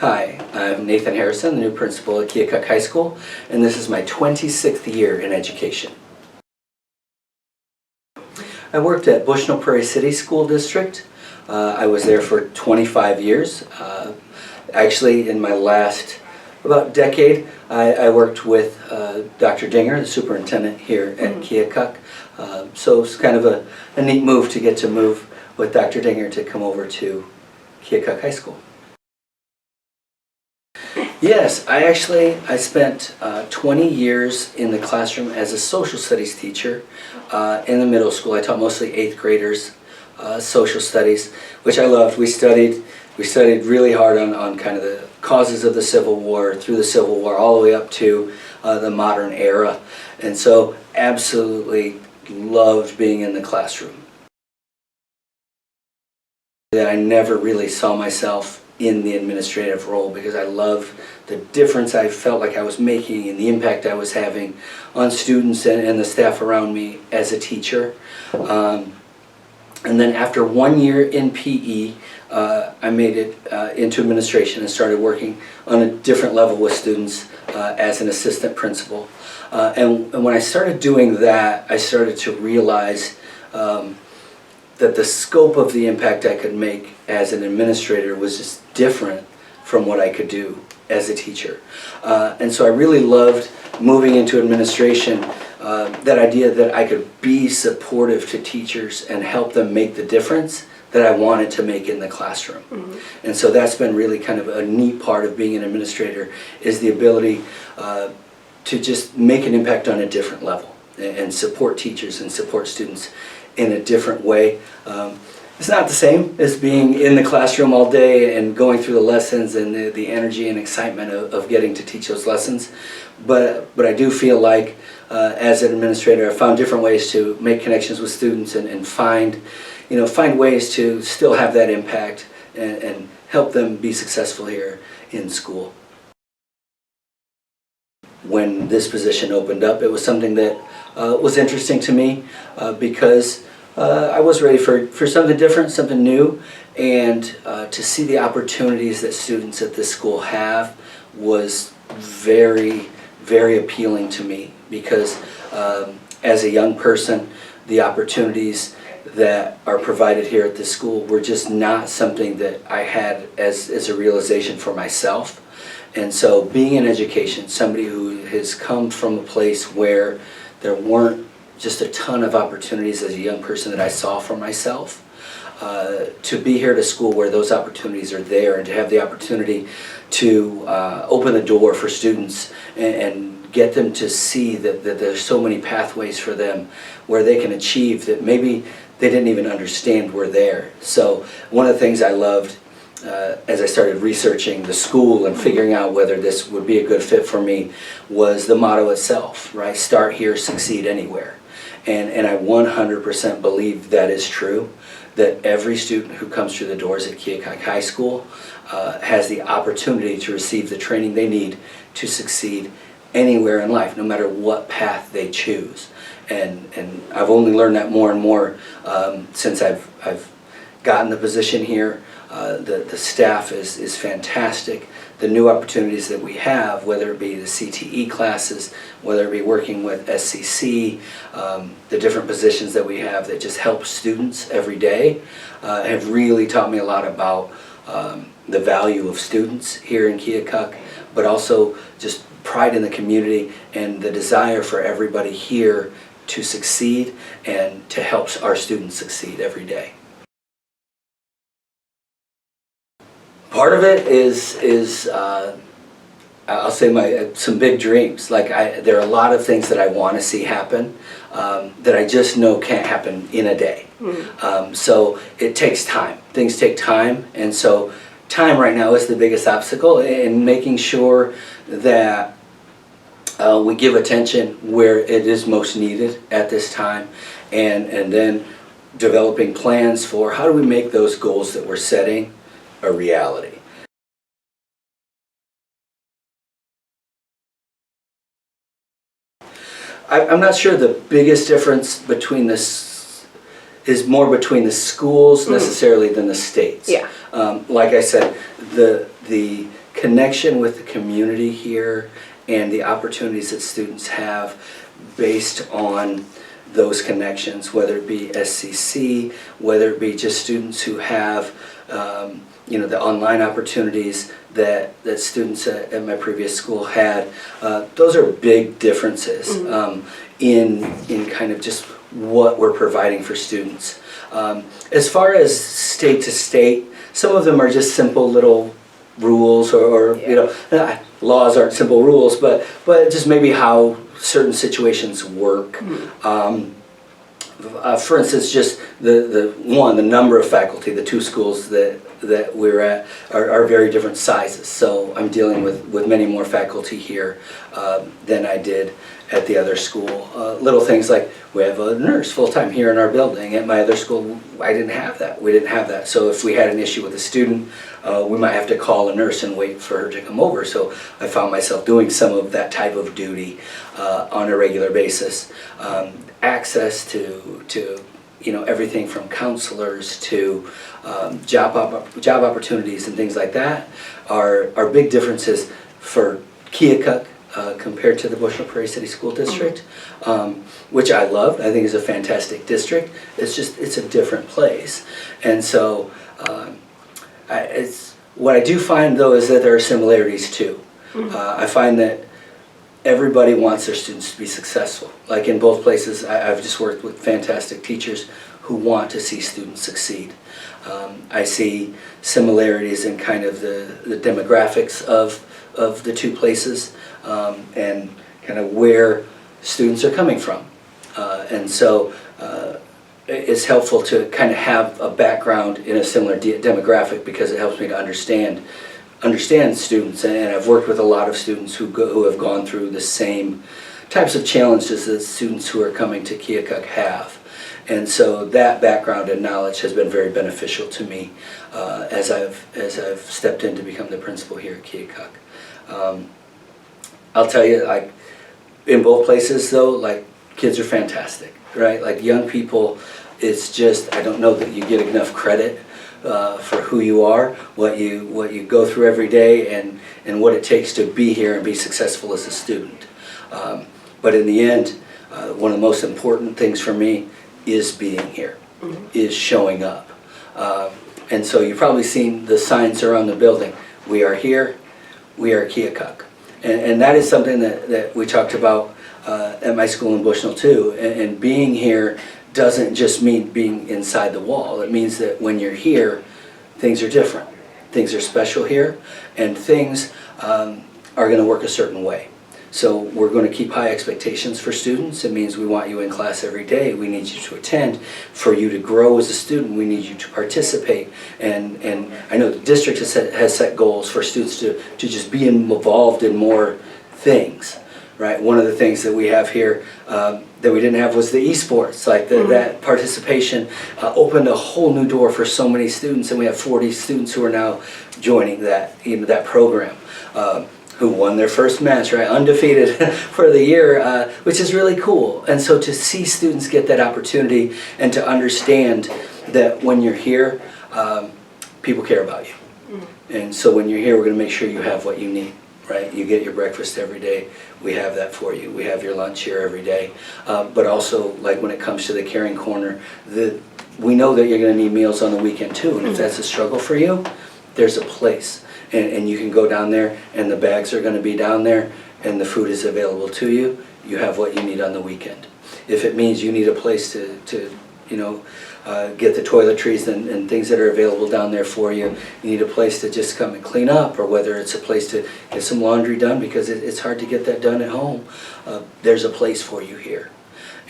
Hi, I'm Nathan Harrison, the new principal at Keokuk High School, and this is my 26th year in education. I worked at Bushnell Prairie City School District. I was there for 25 years. Actually, in my last about decade, I worked with Dr. Dinger, the superintendent here at Keokuk. So it's kind of a neat move to get to move with Dr. Dinger to come over to Keokuk High School. Yes, I spent 20 years in the classroom as a social studies teacher in the middle school. I taught mostly 8th graders social studies, which I loved. We studied really hard on kind of the causes of the Civil War, through the Civil War, all the way up to the modern era. And so absolutely loved being in the classroom. I never really saw myself in the administrative role because I love the difference I felt like I was making and the impact I was having on students and the staff around me as a teacher. And then after 1 year in PE, I made it into administration and started working on a different level with students as an assistant principal. And when I started doing that, I started to realize that the scope of the impact I could make as an administrator was just different from what I could do as a teacher. And so I really loved moving into administration, that idea that I could be supportive to teachers and help them make the difference that I wanted to make in the classroom. And so that's been really kind of a neat part of being an administrator, is the ability to just make an impact on a different level and support teachers and support students in a different way. It's not the same as being in the classroom all day and going through the lessons and the energy and excitement of getting to teach those lessons. But I do feel like as an administrator, I found different ways to make connections with students and find ways to still have that impact and help them be successful here in school. When this position opened up, it was something that was interesting to me because I was ready for something different, something new, and to see the opportunities that students at this school have was very, very appealing to me because as a young person, the opportunities that are provided here at this school were just not something that I had as a realization for myself. And so being in education, somebody who has come from a place where there weren't just a ton of opportunities as a young person that I saw for myself, to be here at a school where those opportunities are there and to have the opportunity to open the door for students and get them to see that there's so many pathways for them where they can achieve that maybe they didn't even understand were there. So one of the things I loved as I started researching the school and figuring out whether this would be a good fit for me was the motto itself, right? Start here, succeed anywhere. And I 100% believe that is true, that every student who comes through the doors at Keokuk High School has the opportunity to receive the training they need to succeed anywhere in life, no matter what path they choose. And I've only learned that more and more since I've gotten the position here. The staff is fantastic. The new opportunities that we have, whether it be the CTE classes, whether it be working with SCC, the different positions that we have that just help students every day, have really taught me a lot about the value of students here in Keokuk, but also just pride in the community and the desire for everybody here to succeed and to help our students succeed every day. Part of it is I'll say some big dreams. Like there are a lot of things that I want to see happen that I just know can't happen in a day. So it takes time. Things take time, and so time right now is the biggest obstacle in making sure that we give attention where it is most needed at this time, and then developing plans for how do we make those goals that we're setting a reality. I'm not sure the biggest difference between this is more between the schools necessarily than the states. Yeah. Like I said, the connection with the community here and the opportunities that students have based on those connections, whether it be SCC, whether it be just students who have the online opportunities that students at my previous school had. Those are big differences in kind of just what we're providing for students. As far as state to state, some of them are just simple little rules, or laws aren't simple rules, but just maybe how certain situations work. For instance, just the number of faculty, the two schools that we're at are very different sizes. So I'm dealing with many more faculty here than I did at the other school. Little things like we have a nurse full-time here in our building. At my other school, I didn't have that. We didn't have that. So if we had an issue with a student, we might have to call a nurse and wait for her to come over. So I found myself doing some of that type of duty on a regular basis. Access to everything from counselors to job opportunities and things like that are big differences for Keokuk compared to the Bushnell Prairie City School District, which I love. I think is a fantastic district. It's a different place, and so what I do find though is that there are similarities too. I find that everybody wants their students to be successful. Like in both places, I've just worked with fantastic teachers who want to see students succeed. I see similarities in kind of the demographics of the two places and kind of where students are coming from. And so it's helpful to kind of have a background in a similar demographic because it helps me to understand students, and I've worked with a lot of students who have gone through the same types of challenges that students who are coming to Keokuk have. And so that background and knowledge has been very beneficial to me as I've stepped in to become the principal here at Keokuk. I'll tell you, like in both places though, like kids are fantastic, right? Like young people, it's just, I don't know that you get enough credit for who you are, what you go through every day, and what it takes to be here and be successful as a student. But in the end, one of the most important things for me is being here, is showing up. And so you've probably seen the signs around the building. We are here, we are Keokuk. And that is something that we talked about at my school in Bushnell too. And being here doesn't just mean being inside the wall. It means that when you're here, things are different. Things are special here, and things are going to work a certain way. So we're going to keep high expectations for students. It means we want you in class every day. We need you to attend. For you to grow as a student, we need you to participate. And I know the district has set goals for students to just be involved in more things. Right, one of the things that we have here that we didn't have was the esports. Like that participation opened a whole new door for so many students, and we have 40 students who are now joining that program, who won their first match, right, undefeated for the year, which is really cool. And so to see students get that opportunity and to understand that when you're here, people care about you, and so when you're here, we're going to make sure you have what you need. Right, you get your breakfast every day. We have that for you. We have your lunch here every day. But also, like when it comes to the caring corner, we know that you're going to need meals on the weekend too. And if that's a struggle for you, there's a place, and you can go down there, and the bags are going to be down there, and the food is available to you. You have what you need on the weekend. If it means you need a place to get the toiletries and things that are available down there for you. You need a place to just come and clean up, or whether it's a place to get some laundry done because it's hard to get that done at home. There's a place for you here.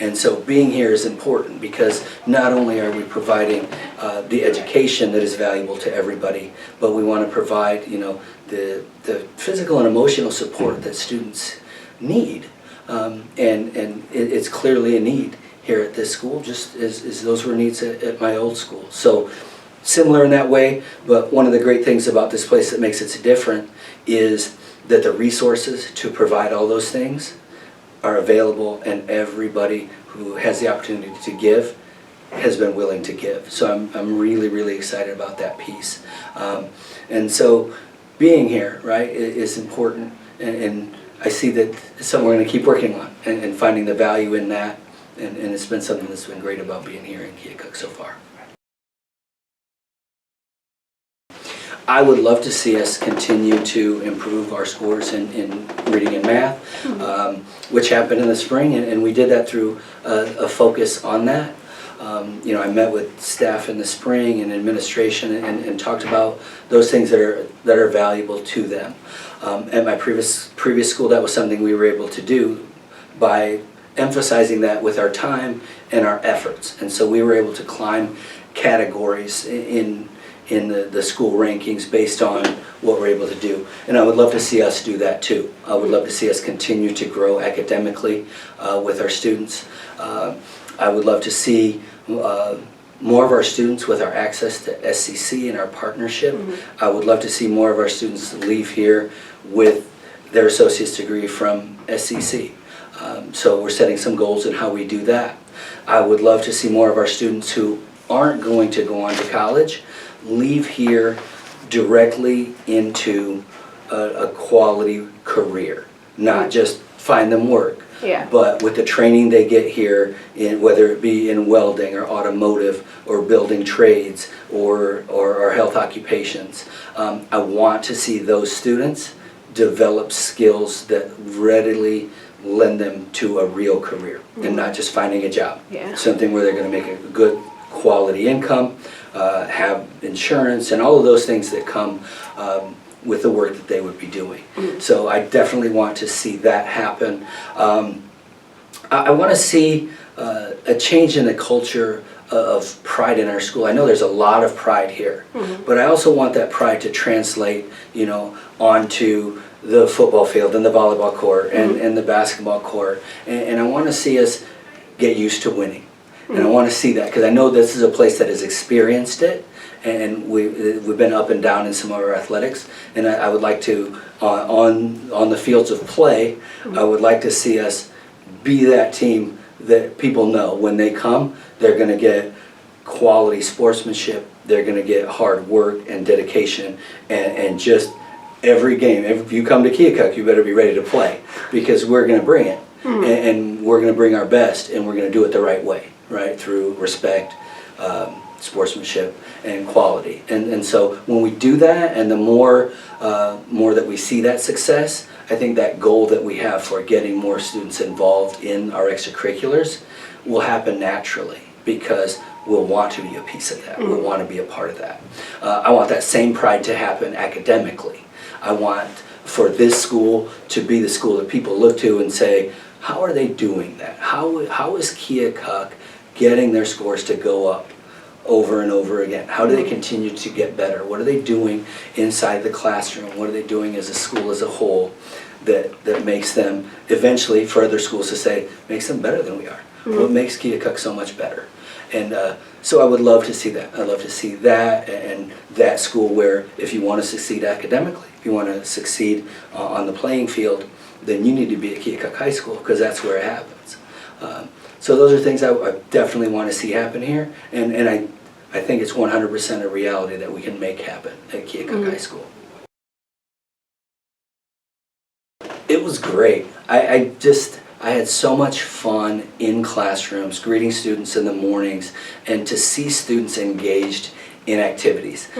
And so being here is important because not only are we providing the education that is valuable to everybody, but we want to provide the physical and emotional support that students need. And it's clearly a need here at this school, just as those were needs at my old school. So similar in that way, but one of the great things about this place that makes it different is that the resources to provide all those things are available, and everybody who has the opportunity to give has been willing to give. So I'm really, really excited about that piece. And so being here, right, is important, and I see that it's something we're going to keep working on and finding the value in that, and it's been something that's been great about being here in Keokuk so far. I would love to see us continue to improve our scores in reading and math, which happened in the spring, and we did that through a focus on that. You know, I met with staff in the spring and administration and talked about those things that are valuable to them. At my previous school, that was something we were able to do by emphasizing that with our time and our efforts, and so we were able to climb categories in the school rankings based on what we're able to do. And I would love to see us do that too. I would love to see us continue to grow academically with our students. I would love to see more of our students with our access to SCC and our partnership. I would love to see more of our students leave here with their associate's degree from SCC. So we're setting some goals in how we do that. I would love to see more of our students who aren't going to go on to college leave here directly into a quality career, not just find them work, but with the training they get here, in whether it be in welding or automotive or building trades or health occupations. I want to see those students develop skills that readily lend them to a real career and not just finding a job. Something where they're going to make a good quality income, have insurance, and all of those things that come with the work that they would be doing. So I definitely want to see that happen. I want to see a change in the culture of pride in our school. I know there's a lot of pride here, but I also want that pride to translate, you know, onto the football field and the volleyball court and the basketball court. And I want to see us get used to winning. And I want to see that because I know this is a place that has experienced it, and we've been up and down in some of our athletics. And I would like to, on the fields of play, I would like to see us be that team that people know when they come, they're going to get quality sportsmanship, they're going to get hard work and dedication, and just every game. If you come to Keokuk, you better be ready to play because we're going to bring it, and we're going to bring our best, and we're going to do it the right way. Right, through respect, sportsmanship, and quality. And so when we do that, and the more that we see that success, I think that goal that we have for getting more students involved in our extracurriculars will happen naturally because we'll want to be a piece of that. We'll want to be a part of that. I want that same pride to happen academically. I want for this school to be the school that people look to and say, how are they doing that? How is Keokuk getting their scores to go up over and over again? How do they continue to get better? What are they doing inside the classroom? What are they doing as a school as a whole that makes them eventually, for other schools to say, makes them better than we are? What makes Keokuk so much better? And so I would love to see that. I'd love to see that and that school where if you want to succeed academically, if you want to succeed on the playing field, then you need to be at Keokuk High School because that's where it happens. So those are things I definitely want to see happen here, and I think it's 100% a reality that we can make happen at Keokuk High School. It was great. I had so much fun in classrooms, greeting students in the mornings, and to see students engaged in activities.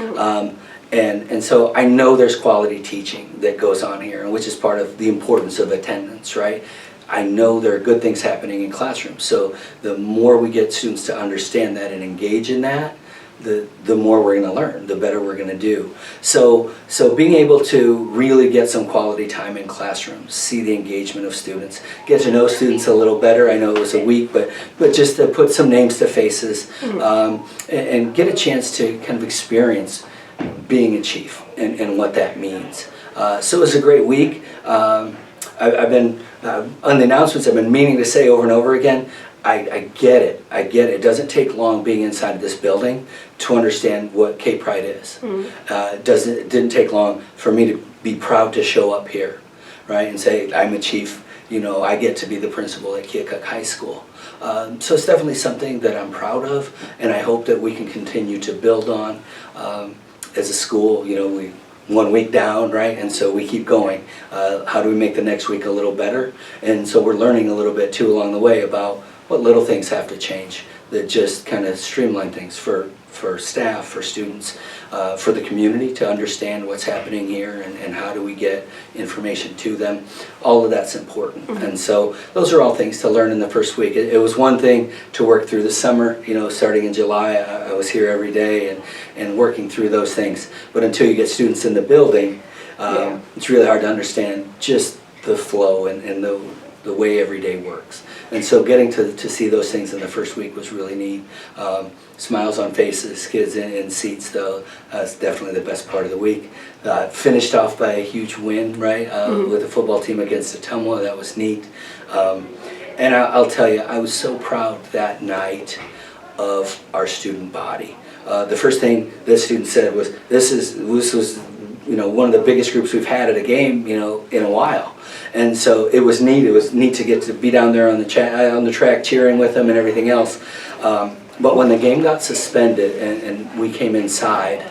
And so I know there's quality teaching that goes on here, which is part of the importance of attendance, right? I know there are good things happening in classrooms. So the more we get students to understand that and engage in that, the more we're going to learn, the better we're going to do. So being able to really get some quality time in classrooms, see the engagement of students, get to know students a little better. I know it was a week, but just to put some names to faces and get a chance to kind of experience being a chief and what that means. So it was a great week. I've been, on the announcements, I've been meaning to say over and over again, I get it. It doesn't take long being inside of this building to understand what K-Pride is. It didn't take long for me to be proud to show up here, right, and say, I'm a chief, you know, I get to be the principal at Keokuk High School. So it's definitely something that I'm proud of, and I hope that we can continue to build on. As a school, you know, one week down, right? And so we keep going. How do we make the next week a little better? And so we're learning a little bit too along the way about what little things have to change that just kind of streamline things for staff, for students, for the community to understand what's happening here and how do we get information to them. All of that's important. And so those are all things to learn in the first week. It was one thing to work through the summer, starting in July, I was here every day and working through those things. But until you get students in the building, it's really hard to understand just the flow and the way every day works. And so getting to see those things in the first week was really neat. Smiles on faces, kids in seats, though, that's definitely the best part of the week. Finished off by a huge win, right, with the football team against Atumwa. That was neat. And I'll tell you, I was so proud that night of our student body. The first thing the student said was, this was one of the biggest groups we've had at a game, in a while. And so it was neat. It was neat to get to be down there on the track cheering with them and everything else. But when the game got suspended and we came inside,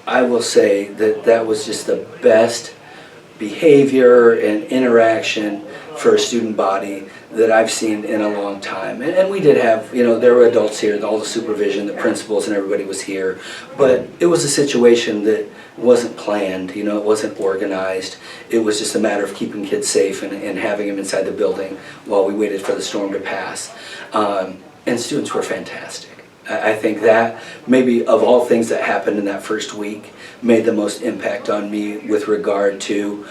I will say that was just the best behavior and interaction for a student body that I've seen in a long time. And we did have, there were adults here, all the supervision, the principals, and everybody was here. But it was a situation that wasn't planned, it wasn't organized. It was just a matter of keeping kids safe and having them inside the building while we waited for the storm to pass. And students were fantastic. I think that maybe of all things that happened in that first week made the most impact on me with regard to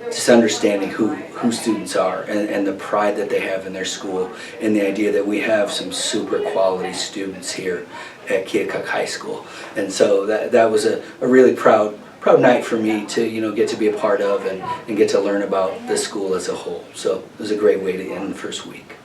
just understanding who students are and the pride that they have in their school and the idea that we have some super quality students here at Keokuk High School. And so that was a really proud night for me to get to be a part of and get to learn about the school as a whole. So it was a great way to end the first week.